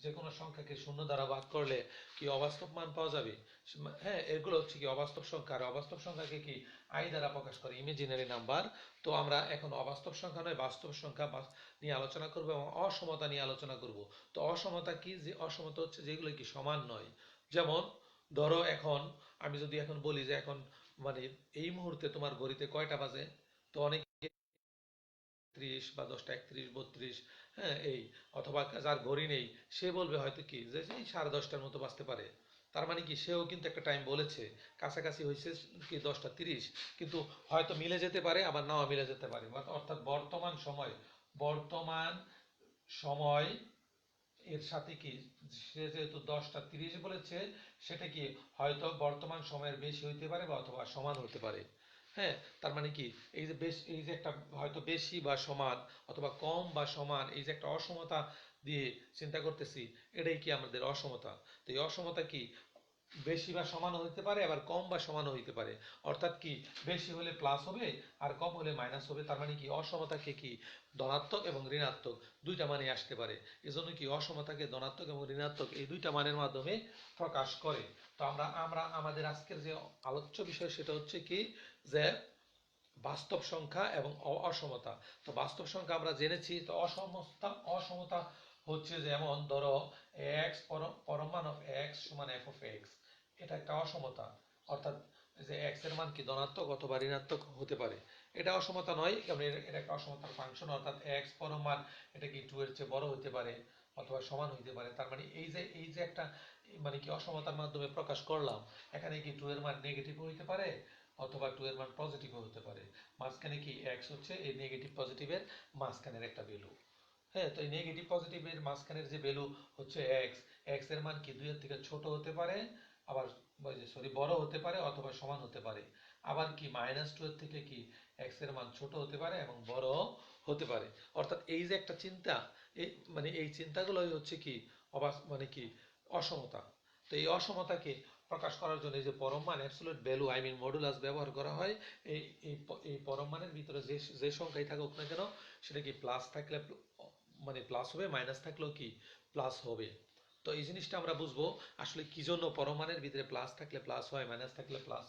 যে কোনো সংখ্যাকে শূন্য দ্বারা ভাগ করলে কি অবাস্তব মান পাওয়া যাবে? হ্যাঁ, এগুলো হচ্ছে কি অবাস্তব সংখ্যা। আর অবাস্তব সংখ্যাকে কি আই দ্বারা প্রকাশ করে, ইমাজিনারি নাম্বার। তো আমরা এখন অবাস্তব সংখ্যা নয় বাস্তব সংখ্যা নিয়ে আলোচনা করব এবং অসমতা নিয়ে আলোচনা করব। তো অসমতা কি? যে অসমতা হচ্ছে যেগুলো কি সমান নয়। যেমন ধরো এখন আমি যদি এখন বলি যে এখন মানে এই মুহূর্তে তোমার ঘড়িতে কয়টা বাজে, তো অনেক 30 বা 10টা 31 32, হ্যাঁ এই, অথবা যার ঘড়ি নেই সে বলবে হয়তো কি যে এই 10:30টার মতো বাজতে পারে। তার মানে কি সেও কিন্তু একটা টাইম বলেছে, কাছাকাছি হয়েছে কি 10টা 30, কিন্তু হয়তো মিলে যেতে পারে আবার নাও মিলে যেতে পারে। অর্থাৎ বর্তমান সময় এর সাথে কি সে যেহেতু 10টা 30 বলেছে, সেটা কি হয়তো বর্তমান সময়ের বেশি হইতে পারে বা অথবা সমান হতে পারে। হ্যাঁ, তার মানে কি এই যে একটা হয়তো বেশি বা সমান অথবা কম বা সমান, এই যে একটা অসমতা দিয়ে চিন্তা করতেছি, এটাই কি আমাদের অসমতা। তো এই অসমতা কি বেশি বা সমান হইতে পারে আবার কম বা সমানও হইতে পারে। অর্থাৎ কি বেশি হলে প্লাস হবে আর কম হলে মাইনাস হবে। তার মানে কি অসমতাকে কি ধনাত্মক এবং ঋণাত্মক দুইটা মানে আসতে পারে। এজন্য কি অসমতাকে ধনাত্মক এবং ঋণাত্মক এই দুইটা মানের মাধ্যমে প্রকাশ করে। তো আমরা আমরা আমাদের আজকের যে আলোচ্য বিষয় সেটা হচ্ছে কি যে বাস্তব সংখ্যা এবং অসমতা। তো বাস্তব সংখ্যা আমরা জেনেছি। তো অসমতা অসমতা হচ্ছে যেমন ধরো এক্স পরমান অফ এক্স সমান এফ অফ এক্স, এটা একটা অসমতা। অর্থাৎ যে এক্স এর মান কি ধনাত্মক অথবা ঋণাত্মক হতে পারে, এটা অসমতা নয়, কারণ এটা একটা অসমতার ফাংশন। অর্থাৎ এক্স পরমান এটা কি 2 এর চেয়ে বড় হতে পারে অথবা সমান হইতে পারে। তার মানে এই যে একটা মানে কি অসমতার মাধ্যমে প্রকাশ করলাম, এখানে কি 2 এর মান নেগেটিভ হইতে পারে অথবা 2 এর মান পজিটিভ হতে পারে। মাঝখানে কি এক্স হচ্ছে এই নেগেটিভ পজিটিভের মাঝখানের একটা ভ্যালু। হ্যাঁ, তো এই নেগেটিভ পজিটিভের মাঝখানের যে ভ্যালু হচ্ছে এক্স, এক্স এর মান কি 2 এর থেকে ছোট হতে পারে, আবার বড় হতে পারে অথবা সমান হতে পারে। আবার কি -2 এর থেকে কি এক্স এর মান ছোট হতে পারে এবং বড় হতে পারে। অর্থাৎ এই যে একটা চিন্তা, এই মানে এই চিন্তাগুলোই হচ্ছে কি মানে কি অসমতা। তো এই অসমতাকে প্রকাশ করার জন্য এই যে পরম মান absolute value I mean modulus ব্যবহার করা হয়। এই এই এই পরম মানের ভিতরে যে যে সংখ্যাই থাকুক না কেন, সেটা কি প্লাস থাকলে মানে প্লাস হবে, মাইনাস থাকলেও কি প্লাস হবে। তো এই জিনিসটা আমরা বুঝবো আসলে কি জন্য পরমাণের ভিতরে প্লাস থাকলে প্লাস হয়, মাইনাস থাকলে প্লাস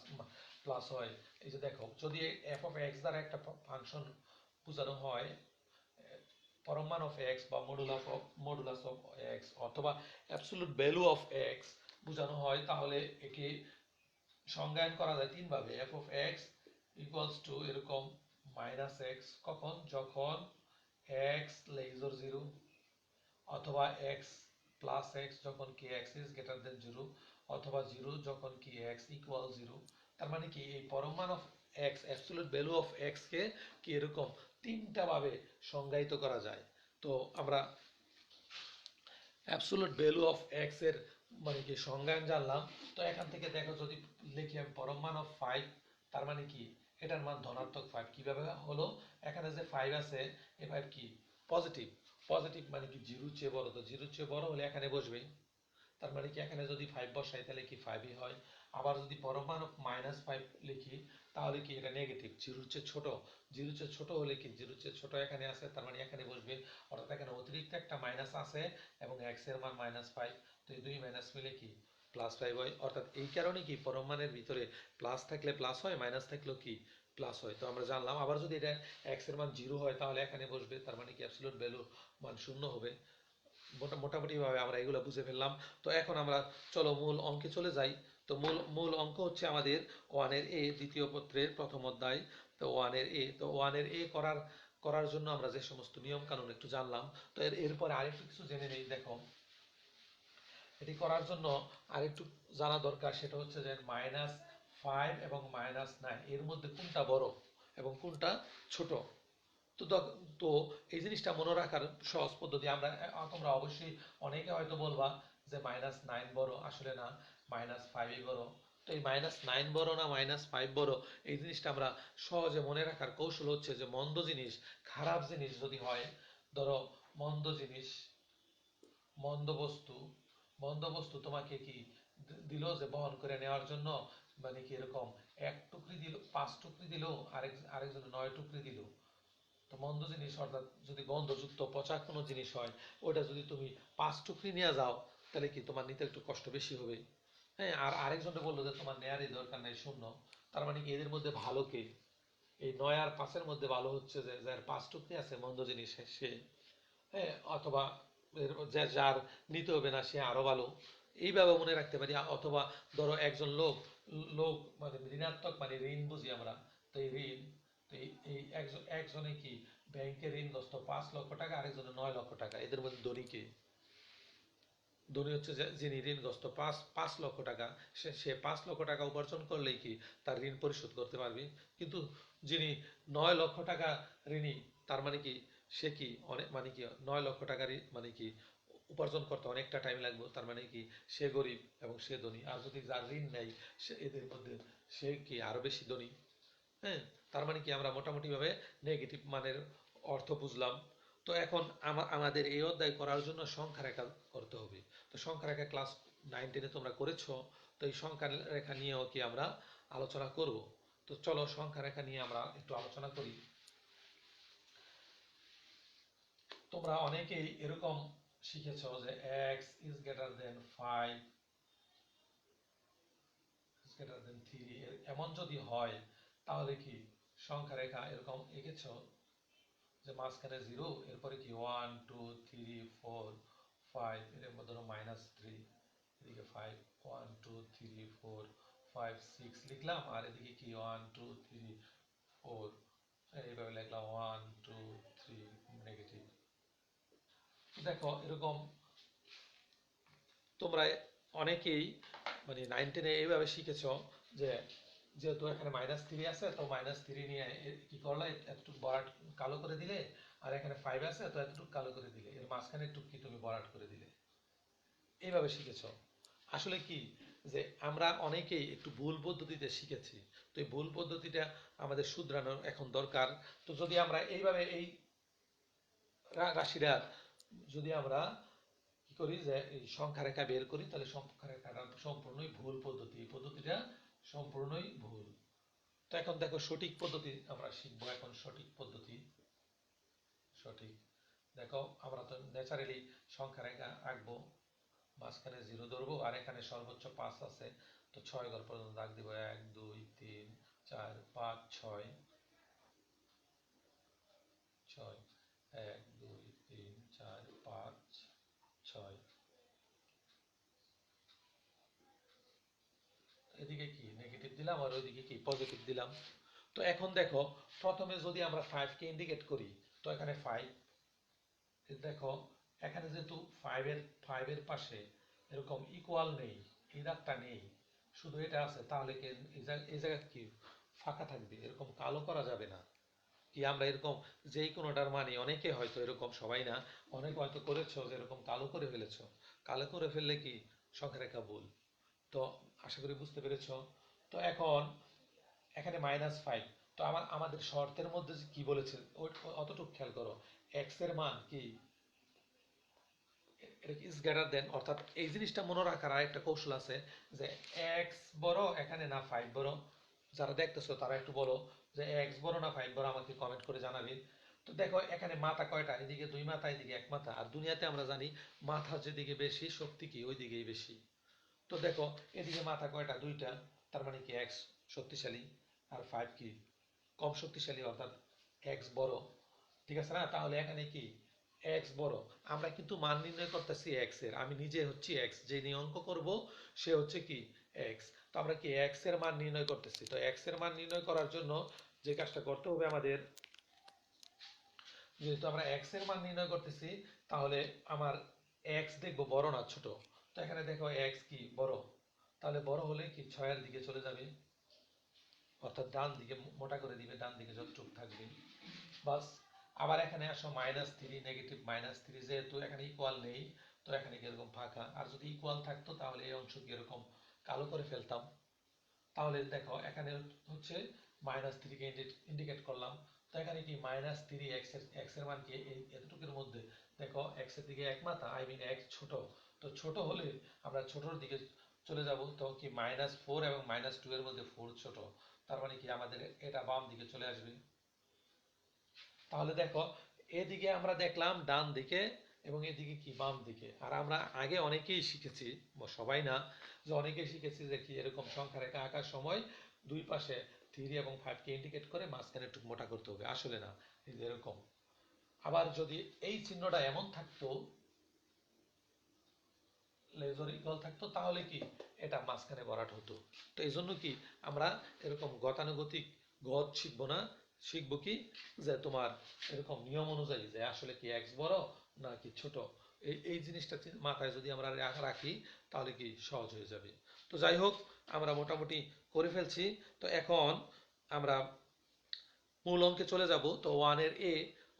প্লাস হয়। এই যে দেখো, যদি এফ অফ এক্স দ্বারা একটা ফাংশন বোঝানো হয়, পরমান অফ এক্স বা মডুলাস অফ এক্স অথবা অ্যাবসলিউট ভ্যালু অফ এক্স বোঝানো হয়, তাহলে একে সংজ্ঞায়ন করা যায় তিন ভাবে। F of x equals to এরকম মাইনাস এক্স কখন, যখন এক্স লেজার জিরো, অথবা এক্স প্লাস এক্স যখন কি x is greater than zero, অথবা জিরো যখন কি এক্স ইকুয়াল জিরো। তার মানে কি এই পরমান of x absolute value of x কে কি এরকম তিনটা ভাবে সংজ্ঞায়িত করা যায়। তো আমরা অ্যাবসোলিউট ভ্যালু অফ এক্স এর মানে কি সংজ্ঞায়ন জানলাম। তো এখান থেকে দেখো, যদি লিখি আমি পরম মান অফ 5, তার মানে কি এটার মান ধনাত্মক 5 কিভাবে হলো? এখানে যে 5 আছে, এই 5 কি পজিটিভ। পজিটিভ মানে কি জিরোর চেয়ে বড়, তো জিরোর চেয়ে বড় হলে এখানে বসবে। তার মানে কি এখানে যদি 5 বসাই তাহলে কি 5ই হয়। আবার যদি পরমাণ -5 লিখি, তাহলে কি এটা নেগেটিভ, জিরোর চেয়ে ছোট। জিরোর চেয়ে ছোট হলে কি জিরোর চেয়ে ছোট এখানে আছে, তার মানে এখানে বসবে। অর্থাৎ এখানে অতিরিক্ত একটা মাইনাস আছে এবং এক্স এর মান -5, তো এই দুই মাইনাস মিলে কি +5 হয়। অর্থাৎ এই কারণে কি পরমাণের ভিতরে প্লাস থাকলে প্লাস হয়, মাইনাস থাকলেও কি প্লাস হয়। তো আমরা জানলাম। আবার যদি এটা এক্স এর মান 0 হয় তাহলে এখানে বসবে, তার মানে কি অ্যাবসলিউট ভ্যালু মান 0 হবে। মোটামুটি ভাবে আমরা এগুলো বুঝে ফেললাম। তো এখন আমরা চলো মূল অঙ্কে চলে যাই। তো মূল অঙ্ক হচ্ছে আমাদের 1 এর এ দ্বিতীয় পত্রের প্রথম অধ্যায়। তো 1 এর এ, তো 1 এর এ করার জন্য আমরা যে সমস্ত নিয়ম কানুন একটু জানলাম। তো এরপরে আরেকটু কিছু জেনে নেই। দেখো, এটি করার জন্য আরেকটু জানা দরকার, সেটা হচ্ছে যে -5 এবং -9 এর মধ্যে কোনটা বড় এবং কোনটা ছোট। তো তো এই জিনিসটা মনে রাখার সহজ পদ্ধতি আমরা, তোমরা অবশ্যই অনেকে হয়তো বলবা যে -9 বড়, আসলে না, -5ই বড়। তো এই -9 বড় না -5 বড়, এই জিনিসটা আমরা সহজে মনে রাখার কৌশল হচ্ছে যে মন্দ জিনিস, খারাপ জিনিস যদি হয়, ধরো মন্দ জিনিস, মন্দ বস্তু, মন্দ বস্তু তোমাকে কি দিল যে বহন করে নেওয়ার জন্য, মানে কি এরকম এক টুকরি দিল, 5 টুকরি দিল, আরেকজন 9 টুকরি দিল, তো মন্দ জিনিস অর্থাৎ যদি গন্ধযুক্ত পচা কোনো জিনিস হয়, ওটা যদি তুমি 5 টুকরি নিয়ে যাও, তাহলে কি তোমার নিতে একটু কষ্ট বেশি হবে। হ্যাঁ, আর আরেকজনে বললো যে তোমার নেয়ারই দরকার নাই, শূন্য। তার মানে কি এদের মধ্যে ভালো কে? এই 9 আর 5-এর মধ্যে ভালো হচ্ছে যে যার 5 টুকরি আছে মন্দ জিনিস সে। হ্যাঁ, অথবা যার নিতে হবে না সে আরো ভালো, এইভাবে মনে রাখতে পারি। অথবা ধরো একজন লোক লোক মানে ঋণাত্মক, মানে ঋণ বুঝি আমরা। তো এই ঋণ, তো এই একজনে কি ব্যাংকে ঋণগ্রস্ত 5 লক্ষ টাকা, আরেকজনে 9 লক্ষ টাকা, এদের মধ্যে ধনী কে? ধনী হচ্ছে যিনি ঋণগ্রস্ত 5 লক্ষ টাকা, সে 5 লক্ষ টাকা উপার্জন করলেই কি তার ঋণ পরিশোধ করতে পারবে। কিন্তু যিনি 9 লক্ষ টাকা ঋণী, তার মানে কি সে কি অনেক, মানে কি 9 লক্ষ টাকা মানে কি উপার্জন করতে অনেকটা টাইম লাগবে। তার মানে কি সে গরিব এবং সে ধনী। আর যদি যার ঋণ নেই, সে এদের মধ্যে সে কি আরো বেশি ধনী। হ্যাঁ, তার মানে কি আমরা মোটামুটি ভাবে নেগেটিভ মানের অর্থ বুঝলাম। তো এখন আমাদের এই অধ্যায় করার জন্য সংখ্যা রেখা করতে হবে। তো সংখ্যা রেখা ক্লাস 9-10-এ তোমরা করেছো। তো এই সংখ্যা রেখা নিয়েও কি আমরা আলোচনা করব। তো চলো সংখ্যা রেখা নিয়ে আমরা একটু আলোচনা করি। তোমরা অনেকেই এরকম শিখেছো যে x is greater than 5 is greater than 3, এমন যদি হয় তাহলে কি সংখ্যা রেখা এরকম এঁকেছো যে মাঝখানে 0, এরপরে কি 1 2 3 4 5, এর মধ্যে -3, এদিকে 5 1 2 3 4 5 6 লিখলাম, আর এদিকে কি 1 2 3 4, এইভাবে লিখলাম 1 2 3 নেগেটিভ। দেখো এরকম তোমরা অনেকেই মানে 9-10-এ এইভাবে শিখেছো যে যেহেতু এখানে -3 আছে, তো -3 নিয়ে কি করলে এতটুকু ভরাট কালো করে দিলে, আর এখানে 5 আছে তো এতটুকু কালো করে দিলে, এর মাঝখানে একটু কি তুমি ভরাট করে দিলে, এইভাবে শিখেছো। আসলে কি যে আমরা অনেকেই একটু ভুল পদ্ধতিতে শিখেছি। তো এই ভুল পদ্ধতিটা আমাদের শুধরানোর এখন দরকার। তো যদি আমরা এইভাবে এই রাশিটা যদি আমরা কি করি যে এই সংখ্যা রেখা বের করি, তাহলে সংখ্যা রেখাটা সম্পূর্ণই ভুল পদ্ধতি, এই পদ্ধতিটা সম্পূর্ণই ভুল। তো এখন দেখো সঠিক পদ্ধতি আমরা শিখবো। এখন সঠিক পদ্ধতি, সঠিক দেখো আমরা তো ন্যাচারালি সংখ্যা রেখা আঁকবো, মাঝখানে 0 ধরবো, আর এখানে সর্বোচ্চ 5 আছে, তো 6 ঘর পর্যন্ত দাগ দিব। 1 2 3 4 5 6 6 1 2 3 4 5 6। এদিকে কি নেগেটিভ দিলাম, আর ওইদিকে কি পজিটিভ দিলাম। তো এখন দেখো প্রথমে যদি আমরা 5 কে ইন্ডিকেট করি, তো এখানে 5, দেখো এখানে যেহেতু 5 এর পাশে এরকম ইকুয়াল নেই, এই দাগটা নেই, শুধু এটা আছে, তাহলে কি এই জায়গা কি ফাঁকা থাকবে, এরকম কালো করা যাবে না। কি আমরা এরকম যেই কোনোটার মানে, অনেকে হয়তো এরকম, সবাই না, অনেকে হয়তো করেছো যে এরকম কালো করে ফেলেছো। কালো করে ফেললে কি সংখ্যা রেখা ভুল। তো আশা করি বুঝতে পেরেছো। তো এখন এখানে -5, তো আমাদের শর্তের মধ্যে যে কি বলেছে অতটুকু খেয়াল করো। এক্স এর মান কি এটা কি ইজ গ্রেটার দেন, অর্থাৎ এই জিনিসটা মনে রাখার আরেকটা কৌশল আছে যে এক্স বড় এখানে না 5 বড়। যারা দেখতেছো তারা একটু বলো যে এক্স বড় না 5 বড়, আমাকে কমেন্ট করে জানাবে। তো দেখো এখানে মাথা কয়টা, এদিকে 2 মাথা, এদিকে 1 মাথা, আর দুনিয়াতে আমরা জানি মাথা যেদিকে বেশি শক্তি কি ওই দিকেই বেশি। তো দেখো এদিকে মাথা কয়টা, 2টা, তার মানে কি এক্স শক্তিশালী, আর 5 কি কম শক্তিশালী, অর্থাৎ এক্স বড়। ঠিক আছে না? তাহলে এখানে কি এক্স বড়। আমরা কিন্তু মান নির্ণয় করতেছি এক্স এর, আমি নিজে হচ্ছি এক্স, যে নিয়ে অঙ্ক করব সে হচ্ছে কি এক্স। তো আমরা কি এক্স এর মান নির্ণয় করতেছি। তো এক্স এর মান নির্ণয় করার জন্য যে কাজটা করতে হবে আমাদের, যেহেতু আমরা এক্স এর মান নির্ণয় করতেছি, তাহলে আমার এক্স দেখবো বড় না ছোট। তো এখানে দেখো এক্স কি বড়, তাহলে বড় হলে কি 6-এর দিকে চলে যাবে, অর্থাৎ ডান দিকে মোটা করে দিবে, ডান দিকে যতটুকু থাকবে বাস। আবার এখানে আসো -3, নেগেটিভ -3, যেহেতু এখানে ইকুয়াল নেই, তো এখানে কি এরকম ফাঁকা। আর যদি ইকুয়াল থাকতো তাহলে এই অংশ কি এরকম কালো করে ফেলতাম। তাহলে দেখো এখানে হচ্ছে -3 কে ইন্ডিকেট করলাম। তো এখানে কি -3, এক্স এর মান কি এতটুকুর মধ্যে। দেখো এক্স এর দিকে 1 মাথা, আই মিন এক্স ছোট। তো ছোট হলে আমরা ছোটর দিকে চলে যাব। তো কি -4 এবং -2 এর মধ্যে 4 ছোট, তার মানে কি আমাদের এটা বাম দিকে চলে আসবে। তাহলে দেখো, এদিকে আমরা দেখলাম ডান দিকে এবং এদিকে কি বাম দিকে। আর আমরা আগে অনেকেই শিখেছি, সবাই না, যে অনেকেই শিখেছি যে কি এরকম সংখ্যা রেখা আঁকার সময় দুই পাশে 3 এবং 5 কে ইন্ডিকেট করে মাঝখানে একটু মোটা করতে হবে। আসলে না, এই যে এরকম। আবার যদি এই চিহ্নটা এমন থাকতো, লেজর ইকুয়াল থাকতো, তাহলে কি এটা মাঝখানে ভরাট হতো। তো এই জন্য কি আমরা এরকম গতানুগতিক গত শিখবো না, শিখবো কি যে তোমার এরকম নিয়ম অনুযায়ী যে আসলে কি এক্স বড় নাকি ছোট, এই জিনিসটা মাথায় যদি আমরা রাখি তাহলে কি সহজ হয়ে যাবে। তো যাই হোক, আমরা মোটামুটি করে ফেলছি। তো এখন আমরা মূল অঙ্কে চলে যাব। তো 1 এর এ,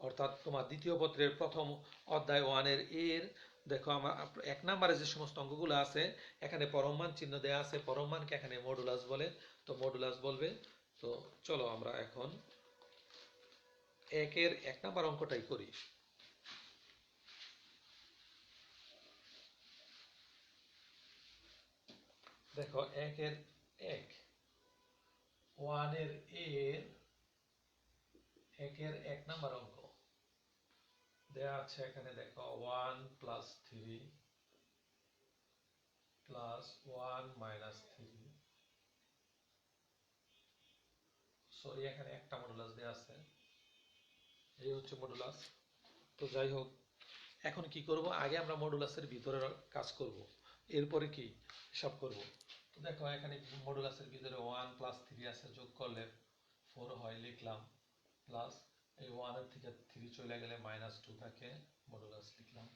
অর্থাৎ তোমার দ্বিতীয় পত্রের প্রথম অধ্যায় 1 এর এর, দেখো আমার 1 নম্বরে যে সমস্ত অঙ্কগুলো আছে এখানে পরম মান চিহ্ন দেয়া আছে, পরম মানকে এখানে মডুলাস বলে, তো মডুলাস বলবে। তো চলো আমরা এখন 1 এর 1 নম্বর অঙ্কটাই করি। দেখো 1 এর 1, 1 এর এর 1 এর 1 নম্বর অঙ্ক দেয়া আছে এখানে। দেখো 1 প্লাস 3 প্লাস 1 মাইনাস 3, সরি এখানে একটা মডুলাস দেয়া আছে, এই হচ্ছে মডুলাস। তো যাই হোক, এখন কি করব, আগে আমরা মডুলাসের ভিতরে কাজ করব, এরপরে কি হিসাব করব। তো দেখো এখানে মডুলাসের ভিতরে 1 প্লাস 3 আছে, যোগ করলে 4 হয়, লিখলাম। প্লাস এই 1 এর থেকে 3 চলে গেলে -2 থাকে, মডুলাস লিখলাম।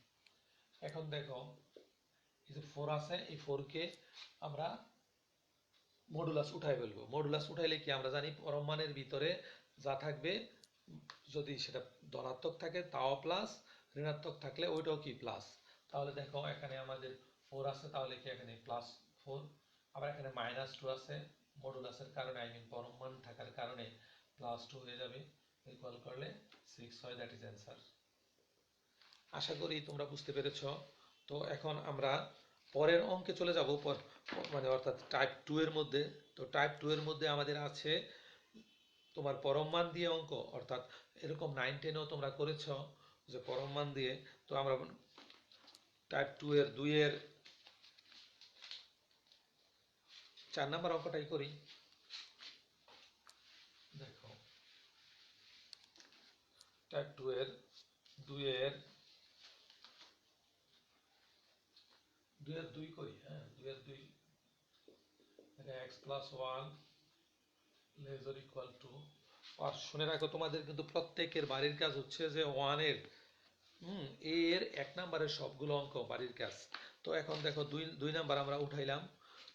এখন দেখো এই যে 4 আছে, এই 4 কে আমরা মডুলাস উঠাই ফেলবো। মডুলাস উঠাইলে কি আমরা জানি পরম মানের ভিতরে যা থাকবে, যদি সেটা ধনাত্মক থাকে তাও প্লাস, ঋণাত্মক থাকলে ওইটাও কি প্লাস। তাহলে দেখো এখানে আমাদের 4 আছে, তাহলে কি এখানে +4। আবার এখানে -2 আছে, মডুলাসের কারণে, আই মিন পরম মান থাকার কারণে +2 হয়ে যাবে। ইকুয়াল করলে 6 হয়, দ্যাট ইজ অ্যান্সার। আশা করি তোমরা বুঝতে পেরেছ। তো এখন আমরা পরের অঙ্কে চলে যাব, মানে অর্থাৎ টাইপ 2 এর মধ্যে। তো টাইপ 2 এর মধ্যে আমাদের আছে তোমার পরম মান দিয়ে অঙ্ক, অর্থাৎ এরকম 9 10 ও তোমরা করেছ যে পরম মান দিয়ে। তো আমরা টাইপ 2 এর 2 এর 4 নাম্বার অঙ্কটাই করি। দেখো টাইপ 2 এর 2 এর 2 এর 2 করি। হ্যাঁ, 2 এর 2, x plus 1 lesser equal to. আর শুনে রাখো, তোমাদের কিন্তু প্রত্যেকের বাড়ির কাজ হচ্ছে যে 1 এর এর 1 নাম্বারের সবগুলো অঙ্ক বাড়ির কাজ। তো এখন দেখো 2 নাম্বার আমরা উঠাইলাম।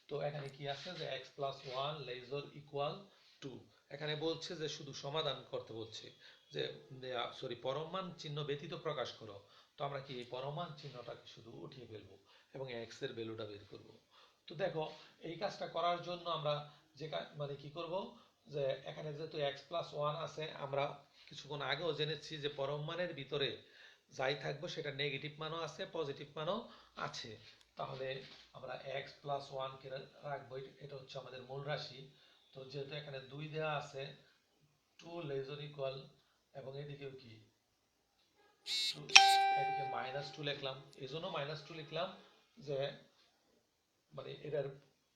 তো এখানে কি আছে যে x plus 1 lesser equal to. এখানে বলছে যে শুধু সমাধান করতে বলছে, যে সরি পরম মান চিহ্ন ব্যতীত প্রকাশ করো। তো আমরা কি এই পরম মান চিহ্নটাকে শুধু উঠিয়ে ফেলবো এবং x এর ভ্যালুটা বের করব। তো দেখো এই কাজটা করার জন্য আমরা যে মানে কি করব, যে এখানে যেহেতু x প্লাস 1 আছে, আমরা কিছুক্ষণ আগেও জেনেছি যে পরম মানের ভিতরে যাই থাকবে সেটা নেগেটিভ মানও আছে, পজিটিভ মানও আছে। তাহলে আমরা x প্লাস 1 কে রাখবো, এটা হচ্ছে আমাদের মূল রাশি। তো যেহেতু এখানে 2 দেওয়া আছে, 2 লেজার ইকুয়াল, এবং এদিকেও কি এদিকে -2 লিখলাম। এই জন্য -2 লিখলাম যে মানে এটার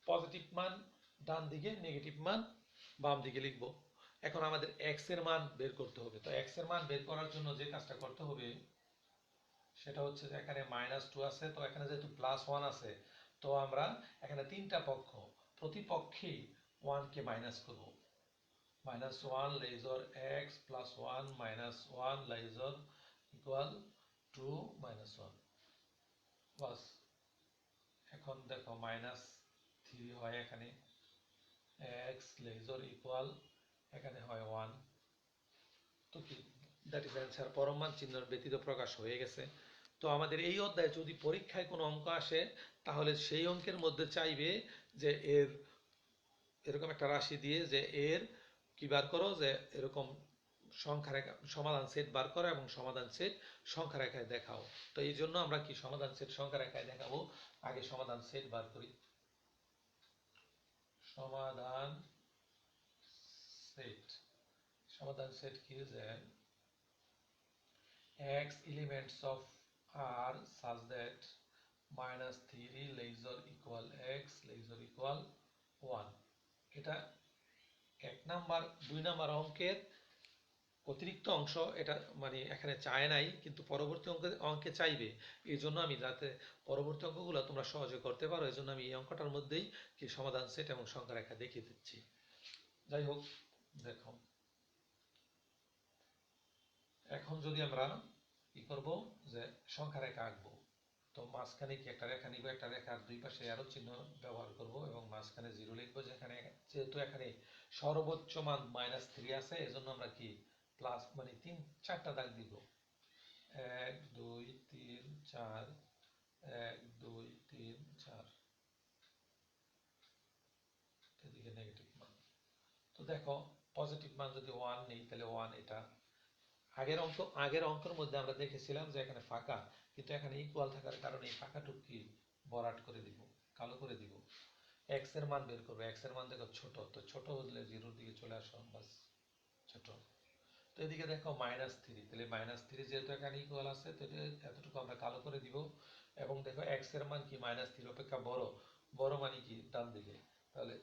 পজিটিভ মান ডান দিকে, নেগেটিভ মান বাম দিকে লিখব। এখন আমাদের x এর মান বের করতে হবে। তো x এর মান বের করার জন্য যে কাজটা করতে হবে সেটা হচ্ছে যে এখানে -2 আছে, তো এখানে যেহেতু +1 আছে, তো আমরা এখানে তিনটা পক্ষ, প্রতি পক্ষেই 1 কে মাইনাস করব। -1 lesser x plus 1 -1 lesser equal to -1, বাস। এখন দেখো -3 হয় এখানে, x লেজার ইকুয়াল এখানে হয় 1। তো কি দ্যাট ইজ অ্যান্সার, পরম মান চিহ্ন ব্যতীত প্রকাশ হয়ে গেছে। তো আমাদের এই অধ্যায়ে যদি পরীক্ষায় কোনো অঙ্ক আসে, তাহলে সেই অঙ্কের মধ্যে চাইবে যে এর এরকম একটা রাশি দিয়ে যে এর কি বার করো, যে এরকম সংখ্যা রেখা সমাধান সেট বার করো এবং সমাধান সেট সংখ্যা রেখায় দেখাও। তো এই জন্য আমরা কি সমাধান সেট সংখ্যা রেখায় দেখাবো, আগে সমাধান সেট বার করি। সমাধান সেট, সমাধান সেট কি, যে x elements of R such that -3 less or equal x less or equal 1। এটা 1 নাম্বার 2 নাম্বার অঙ্কের অতিরিক্ত অংশ, এটা মানে এখানে চায় নাই কিন্তু পরবর্তী অঙ্কে চাইবে। এই জন্য আমি যাতে পরবর্তী অঙ্কগুলো তোমরা সহজে করতে পারো, এই জন্য আমি এই অঙ্কটার মধ্যেই কি সমাধান সেট এবং সংখ্যা রেখা দেখিয়ে দিচ্ছি। যাই হোক, দেখো এখন যদি আমরা কি করব যে সংখ্যা রেখা আঁকবো, তো মাঝখানে কি একটা রেখা নিব, একটা রেখার দুই পাশে অ্যারো চিহ্ন ব্যবহার করব এবং মাঝখানে 0 লিখবো। যেখানে যেহেতু এখানে সর্বোচ্চ মান -3 আছে, এজন্য আমরা কি প্লাস মানে 4টা দাগ দিব। 1 2 3 4, 1 2 3 4, এদিকে নেগেটিভ মান। তো দেখো পজিটিভ মান যদি 1 নেই তাহলে 1, এটা আগের অঙ্কের মধ্যে আমরা দেখেছিলাম যে এখানে ফাঁকা, কিন্তু এখানে ইকুয়াল থাকার কারণে এই ফাঁকাটুকু কি ভরাট করে দিব, কালো করে দিব। এক্স এর মান বের করবো, এক্স এর মান দেখো ছোট, তো ছোট হলে 0-র দিকে চলে আসো, বাস ছোট। তো এদিকে দেখো -3, তাহলে -3 যেহেতু এখানে ইকুয়াল আছে, তো এতটুকু আমরা কালো করে দিব। এবং দেখো এক্স এর মান কি -3 অপেক্ষা বড়, বড় মানে কি ডান দিকে, তাহলে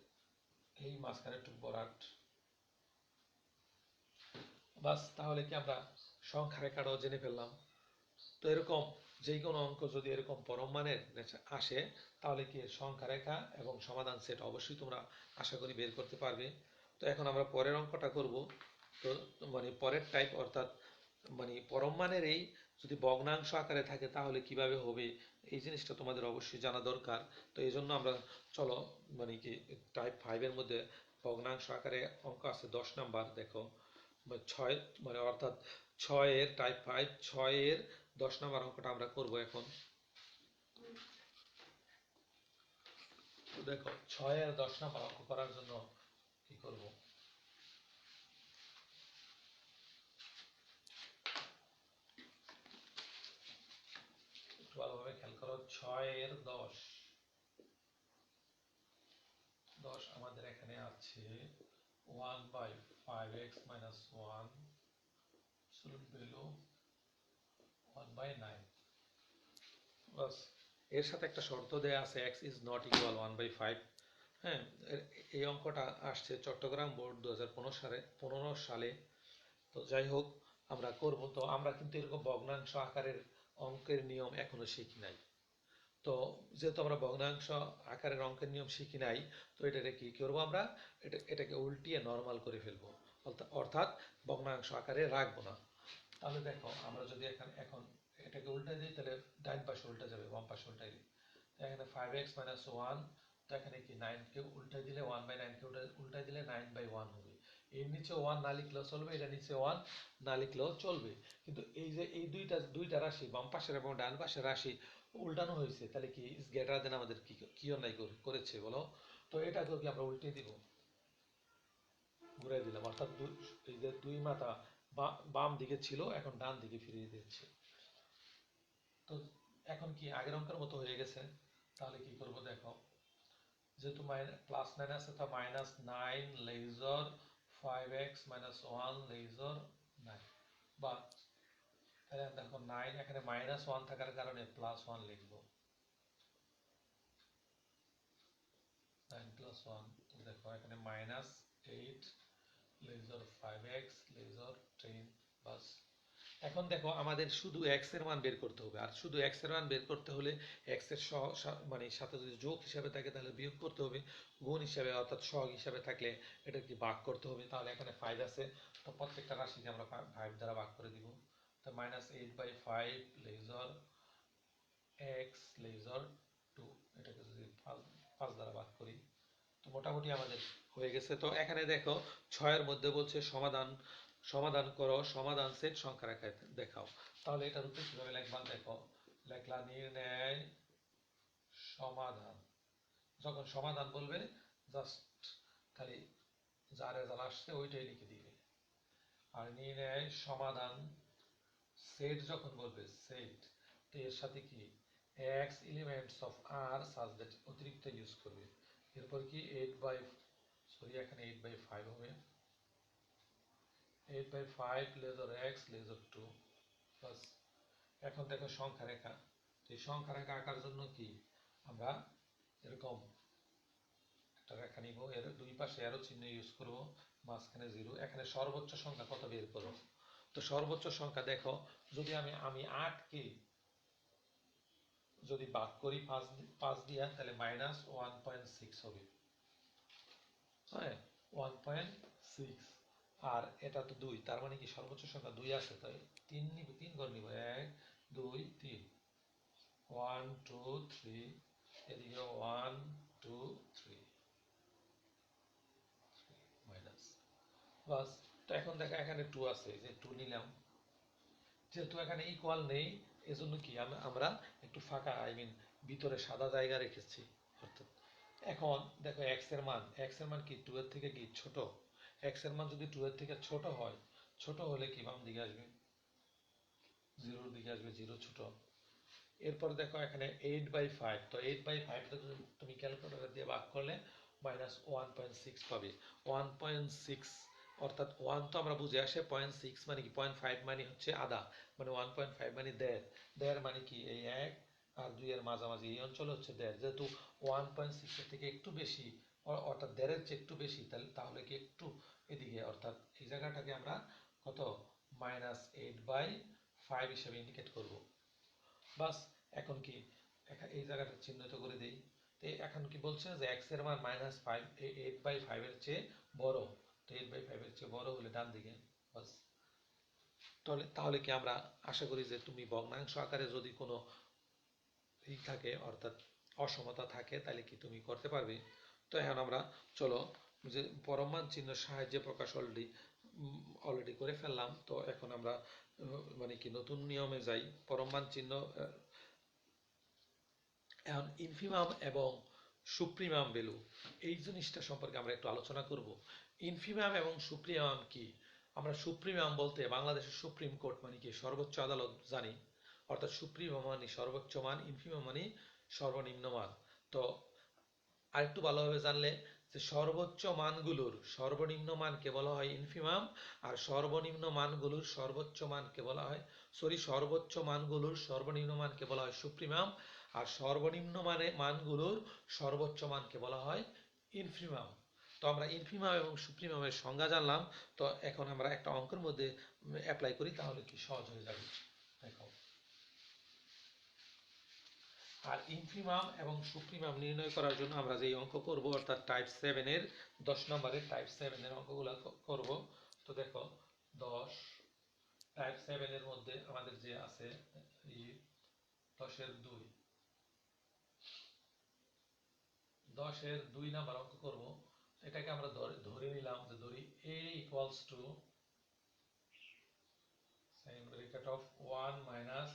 এই মাঝখানে একটু ভরাট, বাস। তাহলে কি আমরা সংখ্যা রেখাটাও জেনে ফেললাম। তো এরকম যে কোনো অঙ্ক যদি এরকম পরম মানের আসে, তাহলে কি সংখ্যা রেখা এবং সমাধান সেট অবশ্যই তোমরা আশা করি বের করতে পারবে। তো এখন আমরা পরের অঙ্কটা করব। তো মানে পরের টাইপ, অর্থাৎ মানে পরম মানের এই যদি ভগ্নাংশ আকারে থাকে তাহলে কিভাবে হবে, এই জিনিসটা তোমাদের অবশ্যই জানা দরকার। তো এই জন্য আমরা চলো মানে কি টাইপ 5 এর মধ্যে ভগ্নাংশ আকারে অঙ্ক আছে 10 নাম্বার। দেখো 6 মানে অর্থাৎ 6 এর টাইপ 5, 6 এর 10 নাম্বার অঙ্কটা আমরা করব এখন। তো দেখো 6 এর 10 নাম্বার অঙ্ক করার জন্য কি করব, একটু ভালোভাবে খেয়াল করো। 6 এর 10 আমাদের এখানে আছে 1/5x - 1 absolute value 1/9। বাস, এর সাথে একটা শর্ত দেয়া আছে, x is not equal 1/5। হ্যাঁ, এই অঙ্কটা আসছে চট্টগ্রাম বোর্ড 2015 সালে। তো যাই হোক, আমরা করব। তো আমরা কিন্তু এরকম ভগ্নাংশ আকারের অঙ্কের নিয়ম এখনো শিখি নাই। তো যেহেতু আমরা ভগ্নাংশ আকারের অঙ্কের নিয়ম শিখি নাই, তো এটাকে কি করবো আমরা, এটাকে উল্টিয়ে নর্মাল করে ফেলবো, অর্থাৎ ভগ্নাংশ আকারে রাখবো না। তাহলে দেখো আমরা যদি এখন এটাকে উল্টে দিই, তাহলে ডাইন পাশে উল্টে যাবে, বাম পাশে উল্টাইলে এখানে 5x - 1, তো এখানে কি 9 কে উল্টাই দিলে 1/9 কে উল্টাই দিলে 9/1 হবে। এর নিচে 1 না লিখলেও চলবে, এটা নিচে 1 না লিখলেও চলবে। কিন্তু এই যে এই দুইটা রাশি, বাম পাশের এবং ডান পাশের রাশি উল্টানো হয়েছে, তাহলে কি ইজ গ্রেটার দেন আমাদের কি অন্যায় করেছে বলো। তো এটাকেও কি আমরা উল্টে দিব, ঘুরাই দিলাম, অর্থাৎ এই যে দুই মাথা বাম দিকে ছিল এখন ডান দিকে ফিরিয়ে দিচ্ছে। তো এখন কি আগের অঙ্কের মতো হয়ে গেছে। তাহলে কি করব দেখো, যেহেতু +9 আছে, তো -9 লেজার 5x - 1 লেজার 9, বা তাহলে দেখো 9 এখানে -1 থাকার কারণে +1 লিখবো, 9 + 1। তো দেখো এখানে -8 লেজার 5x লেজার 10, বাস। এখন দেখো আমাদের শুধু x এর মান বের করতে হবে, আর শুধু x এর মান বের করতে হলে x এর মানে সাথে যদি যোগ হিসাবে থাকে তাহলে বিয়োগ করতে হবে, গুণ হিসাবে অর্থাৎ সহগ হিসাবে থাকলে এটা কি ভাগ করতে হবে। তাহলে এখানে 5 আছে, তো প্রত্যেকটা রাশিকে আমরা 5 দ্বারা ভাগ করে দিব। তো -8/5 লেজার x লেজার 2, এটাকে যদি 5 দ্বারা ভাগ করি, তো মোটামুটি আমাদের হয়ে গেছে। তো এখানে দেখো 6 এর মধ্যে বলছে সমাধান করো, সমাধান সেট সংখ্যা রেখায় দেখাও। তাহলে এটার উত্তর কিভাবে লিখবা, দেখো লেখলা নির্ণয় সমাধান। যখন সমাধান বলবে জাস্ট খালি যা রেজাল্ট আসছে ওইটাই লিখে দিবে। আর নির্ণয় সমাধান সেট যখন বলবে সেট, তো এর সাথে কি x elements of R such that অতিরিক্ত ইউজ করবে। এরপর কি এখানে 8/5 হবে, 8/5 লেজার x লেজার 2, বাস। এখন দেখো সংখ্যা রেখা। এই সংখ্যা রেখা আঁকার জন্য কি আমরা এরকম একটা রেখা নিব, এর দুই পাশে অ্যারো চিহ্ন ইউজ করব, মাঝখানে 0। এখানে সর্বোচ্চ সংখ্যা কত বের করব। তো সর্বোচ্চ সংখ্যা দেখো, যদি আমি 8 কে যদি ভাগ করি 5 দিয়া, তাহলে -1.6 হবে। হ্যাঁ, 1.6। আর এটা তো 2, তার মানে কি সর্বোচ্চ সংখ্যা 2 আছে, তাই 3 নিব, 3 ঘর নিব, 1 2 3, 1 2 3, এদিকে 1 2 3 মাইনাস। বাস। তো এখন দেখো এখানে 2 আছে, যে 2 নিলাম। যেহেতু এখানে ইকুয়াল নেই, এজন্য কি আমরা একটু ফাঁকা, ভিতরে সাদা জায়গা রেখেছি। অর্থাৎ এখন দেখো x এর মান কি 2 এর থেকে কি ছোট। x এর মান যদি 2 এর থেকে ছোট হয়, ছোট হলে কি বাম দিকে আসবে, 0 দিকে আসবে, 0 ছোট। এরপর দেখো এখানে 8/5, তো 8/5 তুমি ক্যালকুলেটর দিয়ে ভাগ করলে -1.6 পাবে। 1.6 অর্থাৎ 1 তো আমরা বুঝে আসে, 0.6 মানে কি, 0.5 মানে হচ্ছে আধা, মানে 1.5 মানে দেড়। দেড় মানে কি এই 1 আর 2 এর মাঝামাঝি এই অঞ্চল হচ্ছে দেড়। যেহেতু 1.6 এর থেকে একটু বেশি, অর্থাৎ দেড়ের চেয়ে একটু বেশি, তাহলে কি একটু এদিকে, অর্থাৎ এই জায়গাটাকে আমরা কত -8/5 হিসেবে ইন্ডিকেট করব। বাস। এখন কি এই জায়গাটা চিহ্নিত করে দেই। তো এখন কি বলছে যে x এর মান -5, 8/5 এর চেয়ে বড়। তো 8/5 এর চেয়ে বড় হলে ডান দিকে। বাস। তাহলে কি আমরা আশা করি যে তুমি ভগ্নাংশ আকারে যদি কোনো থাকে, অর্থাৎ অসমতা থাকে, তাহলে কি তুমি করতে পারবে। তো এখন আমরা চলো, যে পরম মান চিহ্নের সাহায্যে প্রকাশ অলরেডি করে ফেললাম। তো এখন আমরা মানে কি নতুন নিয়মে যাই। পরম মান চিহ্ন, এখন ইনফিমাম এবং সুপ্রিমাম ভ্যালু, এই জিনিসটা সম্পর্কে আমরা একটু আলোচনা করব। ইনফিমাম এবং সুপ্রিমাম কি। আমরা সুপ্রিমাম বলতে বাংলাদেশের সুপ্রিম কোর্ট মানে কি সর্বোচ্চ আদালত জানি, অর্থাৎ সুপ্রিমাম মানে সর্বোচ্চ মান, ইনফিমাম মানে সর্বনিম্ন মান। তো আরেকটু ভালোভাবে জানলে, যে সর্বোচ্চ মানগুলোর সর্বনিম্ন মানকে বলা হয় ইনফিমাম, আর সর্বনিম্ন মানগুলোর সর্বোচ্চ মানকে বলা হয়, সর্বোচ্চ মানগুলোর সর্বনিম্ন মানকে বলা হয় সুপ্রিমাম, আর সর্বনিম্ন মানগুলোর সর্বোচ্চ মানকে বলা হয় ইনফিমাম। তো আমরা ইনফিমাম এবং সুপ্রিমামের সংজ্ঞা জানলাম। তো এখন আমরা একটা অঙ্কের মধ্যে অ্যাপ্লাই করি, তাহলে কি সহজ হয়ে যাবে। দেখো, আর ইনফিমাম এবং সুপ্রিমাম নির্ণয় করার জন্য আমরা যে অঙ্ক করব, অর্থাৎ টাইপ 7 এর 10 নম্বরের টাইপ 7 এর অঙ্কগুলো করব। তো দেখো 10 টাইপ 7 এর মধ্যে আমাদের যে আছে 10 এর 2, 10 এর 2 নাম্বার অঙ্ক করব। এটাকে আমরা ধরে নিলাম, যে ধরি a equals to sin bracket of 1 minus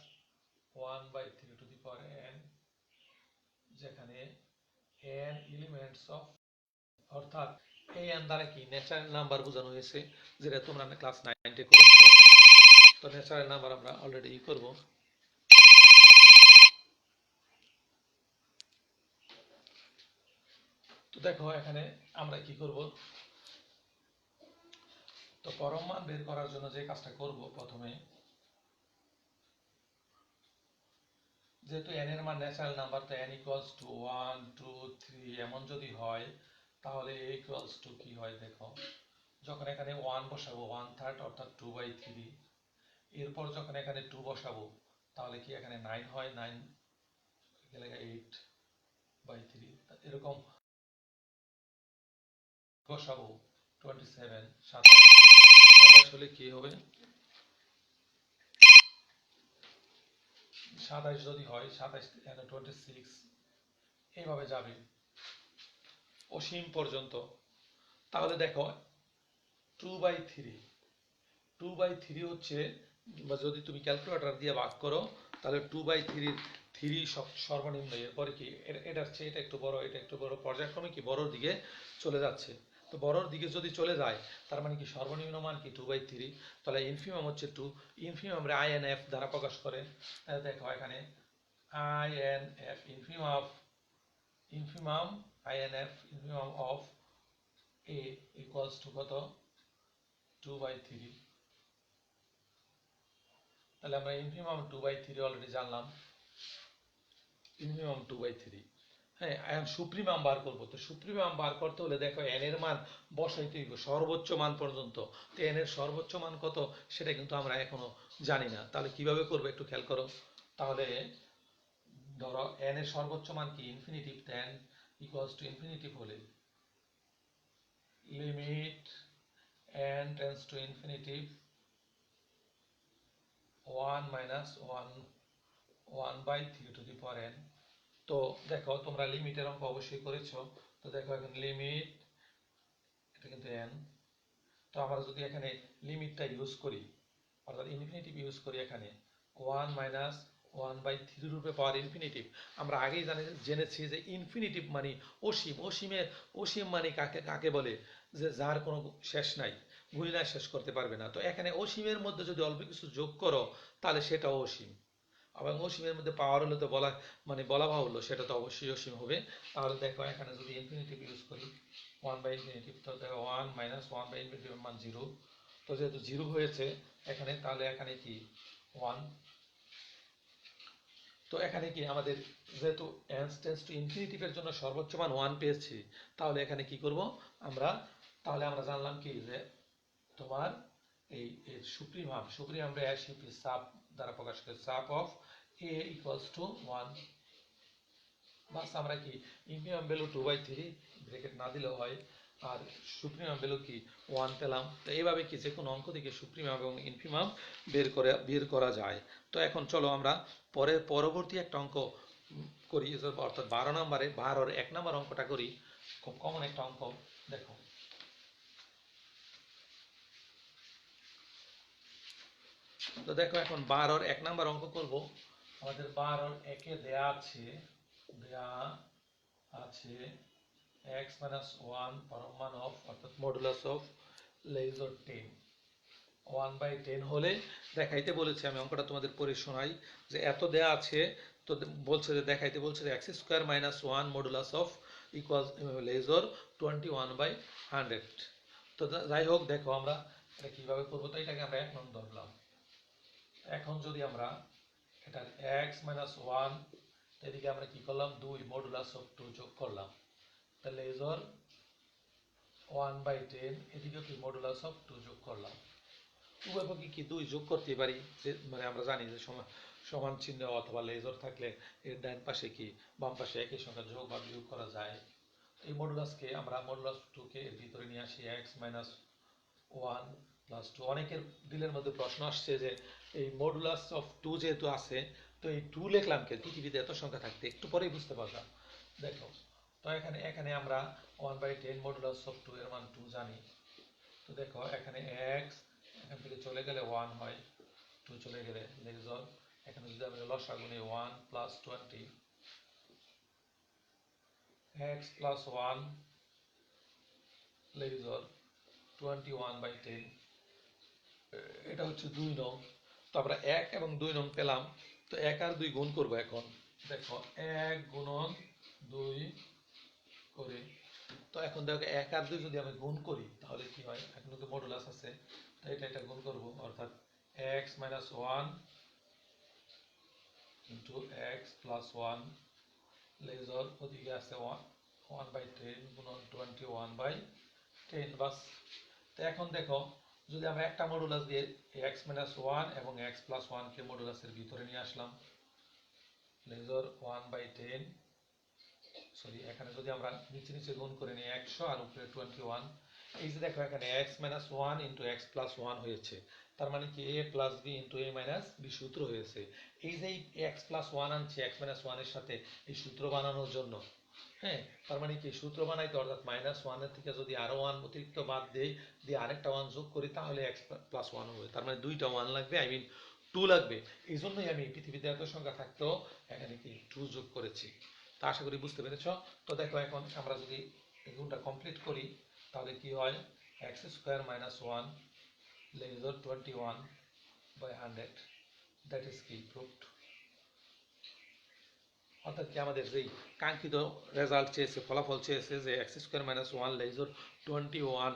1/3 to the power n, যেখানে n elements of, অর্থাৎ এই n দ্বারা কি ন্যাচারাল নাম্বার বোঝানো হয়েছে, যেটা তোমরা ক্লাস 9 করেছো। তো ন্যাচারাল নাম্বার আমরা অলরেডি করব। তো দেখো এখানে আমরা কি করব। তো পরম মান বের করার জন্য যে কাজটা করব, প্রথমে যেহেতু n এর মান ন্যাচারাল নাম্বার, তো n equals to 1 2 3 এমন যদি হয়, তাহলে a equals to কি হয় দেখো, যখন এখানে 1 বসাবো 1/3 অর্থাৎ 2/3। এরপর যখন এখানে 2 বসাবো, তাহলে কি এখানে 9 হয়, 9 গেলে 8/3। এরকম বসাবো 27, 27 হলে কি হবে, 27 যদি হয়, 27 26, এইভাবে যাবে অসীম পর্যন্ত। তাহলে দেখো 2/3 হচ্ছে, বা যদি তুমি ক্যালকুলেটর দিয়ে ভাগ করো, তাহলে 2/3 সর্বনিম্ন। এরপরে কি এটার চেয়ে এটা একটু বড়, এটা একটু বড়, পর্যায়ক্রমে কি বড়র দিকে চলে যাচ্ছে। তো বড়র দিকে যদি চলে যায়, তার মানে কি সর্বনিম্ন মান কি 2/3। তাহলে ইনফিমাম হচ্ছে 2। ইনফিমাম আমরা INF দ্বারা প্রকাশ করে। দেখো এখানে INF, infimum of A equals to কত, 2/3। তাহলে আমরা ইনফিনিমাম 2/3 অলরেডি জানলাম, ইনফিনিমাম 2/3। হ্যাঁ, এখন সুপ্রিমাম বার করবো। তো সুপ্রিমাম বার করতে হলে দেখো এন এর মান বসাইতে হইব সর্বোচ্চ মান পর্যন্ত। তো এন এর সর্বোচ্চ মান কত সেটা কিন্তু আমরা এখনো জানি না। তাহলে কিভাবে করবো একটু খেয়াল করো। তাহলে ধরো এন এর সর্বোচ্চ মান কি infinity, ten equals to infinity হলে limit n tends to infinity 1 minus 1/3 to the power n। তো দেখো তোমরা লিমিটের অঙ্ক অবশ্যই করেছো। তো দেখো এখন লিমিট, এটা কিন্তু n। তো আমরা যদি এখানে লিমিটটা ইউজ করি, অর্থাৎ ইনফিনিটিভ ইউজ করি, এখানে 1 মাইনাস 1/3 রূপে পাওয়ার ইনফিনিটিভ। আমরা আগেই জেনেছি যে ইনফিনিটিভ মানে অসীম। অসীম মানে কাকে কাকে বলে, যে যার কোনো শেষ নাই, গুণিনা শেষ করতে পারবে না। তো এখানে অসীমের মধ্যে যদি অল্প কিছু যোগ করো তাহলে সেটাও অসীম। আবার অসীমের মধ্যে পাওয়ার হলে তো বলা বাহুল্য সেটা তো অবশ্যই অসীম হবে। তাহলে দেখো এখানে যদি ইনফিনিটিভ ইউজ করি 1/ইনফিনিটিভ, তো দেখো 1 মাইনাস 1/ইনফিনিটিভ মান 0। তো যেহেতু 0 হয়েছে এখানে, তাহলে এখানে কি 1। তো এখানে কি আমাদের যেহেতু n টেন্ডস টু ইনফিনিটিভের জন্য সর্বোচ্চ মান 1 পেয়েছি, তাহলে এখানে কি করব আমরা, তাহলে আমরা জানলাম কি যে তোমার এই সুপ্রিমাম রেয়ারশিপের সাব দ্বারা প্রকাশ করে sub of a equals to 1। বাস আমরা কি ইনফিনিমাম ভ্যালু 2/3 ব্র্যাকেট না দিলেও হয়, আর সুপ্রিমাম ভ্যালু কি 1 পেলাম। তো এইভাবে কি যে কোনো অঙ্ক থেকে সুপ্রিমাম এবং ইনফিমাম বের করা যায়। তো এখন চলো আমরা পরবর্তী একটা অঙ্ক করি, অর্থাৎ 12 নম্বরে 12-র 1 নম্বর অঙ্কটা করি। খুব কমন একটা অঙ্ক। দেখো তো দেখো এখন 12-র 1 নম্বর অঙ্ক করব। আমাদের 12-র 1-এ দেয়া আছে x minus 1 পরম মান অফ, অর্থাৎ মডুলাস অফ লেজর 10 1/10 হলে দেখাইতে বলেছে। আমি অঙ্কটা তোমাদের পড়ে শোনাই যে এত দেয়া আছে। তো বলছে যে দেখাইতে বলছে যে x square minus 1 modulus of equal lesser 21/100। তো যাই হোক, দেখো আমরা এটা কিভাবে করবো। তো এটাকে আমরা 1 নং ধরলাম। এখন যদি আমরা এটা x মাইনাস 1, এদিকে আমরা কি করলাম 2 মডুলাস অফ 2 যোগ করলাম, তাহলে লেজর 1/10, এদিকে কি মডুলাস অফ 2 যোগ করলাম। উভয় পক্ষে কি 2 যোগ করতে পারি, যে মানে আমরা জানি যে সমান চিহ্ন অথবা লেজর থাকলে এর ডান পাশে কি বাম পাশে একই সংখ্যা যোগ বা বিয়োগ করা যায়। এই মডুলাসকে আমরা মডুলাস 2 কে এর ভিতরে নিয়ে আসি, x মাইনাস 1 প্লাস 2। অনেকের দিলের মধ্যে প্রশ্ন আসছে যে এই মডুলাস অফ 2 যেহেতু আছে, তো এই 2 লিখলাম কে, পৃথিবীতে এত সংখ্যা থাকতে, একটু পরেই বুঝতে পারলাম। দেখো তো এখানে আমরা 1/10 মডুলাস অফ 2 এর মান 2 জানি। তো দেখো এখানে x এখান থেকে চলে গেলে 1 হয়, 2 চলে গেলে লেজর, এখানে যদি আমরা লসাগু নিই 1 প্লাস 20, x প্লাস 1 লেজর 21/10, এটা হচ্ছে 2 নং। তো আমরা 1 এবং 2 নং পেলাম। তো 1 আর 2 গুণ করবো এখন। দেখো 1 গুণন 2 করে, তো এখন দেখো 1 আর 2 যদি আমি গুণ করি তাহলে কি হয়, এখন তো মডুলাস আছে, তো এটা গুণ করব, অর্থাৎ x minus 1 into x plus 1 লেজর ওদিকে আছে 1/10 গুণন 21/10। বাস। তো এখন দেখো যদি আমরা একটা মডুলাস দিয়ে x মাইনাস 1 এবং x প্লাস 1 কে মডুলাসের ভিতরে নিয়ে আসলাম, লেজর 1/10, সরি এখানে যদি আমরা নিচে নিচে গুণ করে নিই 100 আর উপরে 21, এই যে দেখো এখানে x minus 1 into x plus 1 হয়েছে, তার মানে কি a plus b into a minus b সূত্র হয়েছে। এই যে x প্লাস 1 আনছি x মাইনাস 1 এর সাথে এই সূত্র বানানোর জন্য। হ্যাঁ, তার মানে কি সূত্র বানাইতে, অর্থাৎ মাইনাস 1 এর থেকে যদি আরো 1 অতিরিক্ত বাদ দেই, দিয়ে আরেকটা 1 যোগ করি, তাহলে x প্লাস 1 হবে। তার মানে দুইটা 1 লাগবে, আই মিন 2 লাগবে। এই জন্যই আমি পৃথিবীতে এত সংখ্যা থাকতেও এখানে কি 2 যোগ করেছি। তা আশা করি বুঝতে পেরেছ। তো দেখো এখন আমরা যদি এই গুণটা কমপ্লিট করি তাহলে কি হয়, x square minus 1 লেজর 21/100, that is কি প্রুভড। অর্থাৎ কি আমাদের যেই কাঙ্ক্ষিত রেজাল্ট চেয়েছে, ফলাফল চেয়েছে যে x স্কোয়ার মাইনাস 1 লেজর 21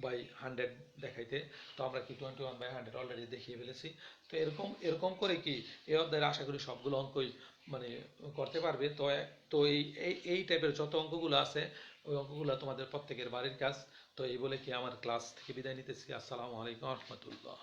বাই 100 দেখাইতে। তো আমরা কি 21/100 অলরেডি দেখিয়ে ফেলেছি। তো এরকম এরকম করে কি এই অধ্যায়ের আশা করি সবগুলো অঙ্কই মানে করতে পারবে। তো তো এই টাইপের যত অঙ্কগুলো আছে ওই অঙ্কগুলো তোমাদের প্রত্যেকের বাড়ির কাজ। তো এই বলে কি আমার ক্লাস থেকে বিদায় নিতেছি। আসসালামু আলাইকুম রহমতুল্লাহ।